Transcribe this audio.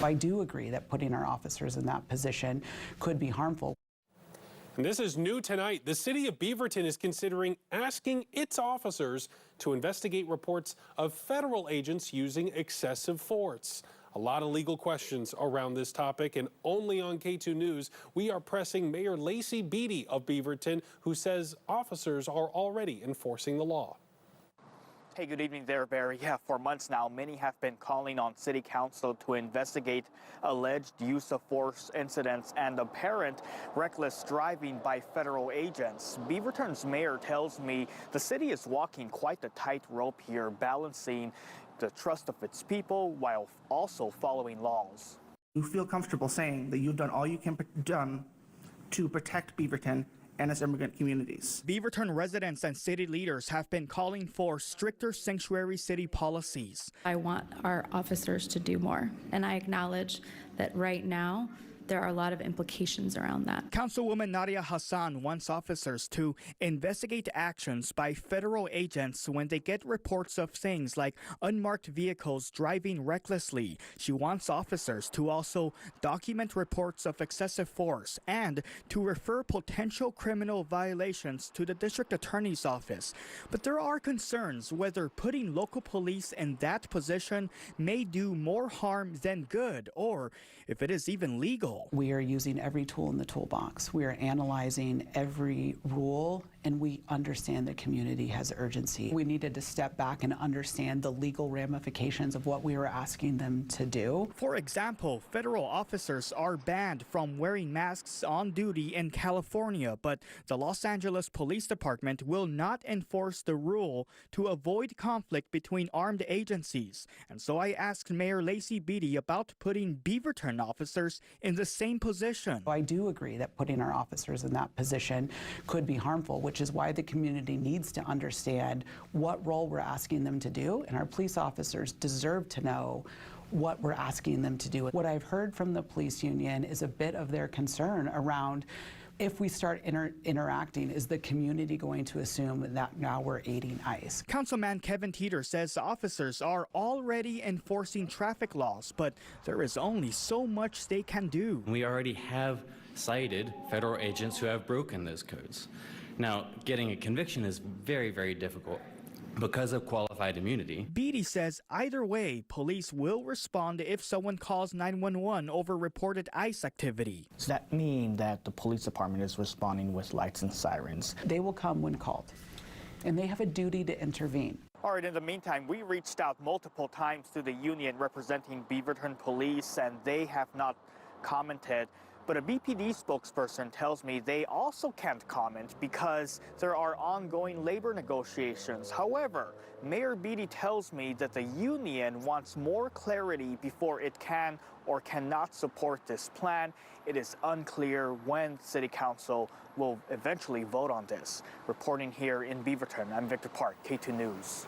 I do agree that putting our officers in that position could be harmful. And this is new tonight. The city of Beaverton is considering asking its officers to investigate reports of federal agents using excessive force. A lot of legal questions around this topic, and only on Katu News, we are pressing Mayor Lacey Beaty of Beaverton, who says officers are already enforcing the law. Hey, good evening there, Barry. Yeah, for months now, many have been calling on City Council to investigate alleged use of force incidents and apparent reckless driving by federal agents. Beaverton's mayor tells me the city is walking quite the tightrope here, balancing the trust of its people while also following laws. You feel comfortable saying that you've done all you can done to protect Beaverton and its immigrant communities. Beaverton residents and city leaders have been calling for stricter sanctuary city policies. I want our officers to do more, and I acknowledge that right now there are a lot of implications around that. Councilwoman Nadia Hassan wants officers to investigate actions by federal agents when they get reports of things like unmarked vehicles driving recklessly. She wants officers to also document reports of excessive force and to refer potential criminal violations to the district attorney's office. But there are concerns whether putting local police in that position may do more harm than good, or if it is even legal. We are using every tool in the toolbox. We are analyzing every rule, and we understand the community has urgency. We needed to step back and understand the legal ramifications of what we were asking them to do. For example, federal officers are banned from wearing masks on duty in California, but the Los Angeles Police Department will not enforce the rule to avoid conflict between armed agencies. And so I asked Mayor Lacey Beaty about putting Beaverton officers in the same position. I do agree that putting our officers in that position could be harmful, which is why the community needs to understand what role we're asking them to do, and our police officers deserve to know what we're asking them to do. What I've heard from the police union is a bit of their concern around, if we start interacting, is the community going to assume that now we're aiding ICE? Councilman Kevin Teeter says officers are already enforcing traffic laws, but there is only so much they can do. We already have cited federal agents who have broken those codes. Now, getting a conviction is very, very difficult because of qualified immunity. Beaty says either way, police will respond if someone calls 911 over reported ICE activity. Does that mean that the police department is responding with lights and sirens? They will come when called, and they have a duty to intervene. All right, in the meantime, we reached out multiple times to the union representing Beaverton Police, and they have not commented. But a BPD spokesperson tells me they also can't comment because there are ongoing labor negotiations. However, Mayor Beaty tells me that the union wants more clarity before it can or cannot support this plan. It is unclear when City Council will eventually vote on this. Reporting here in Beaverton, I'm Victor Park, K2 News.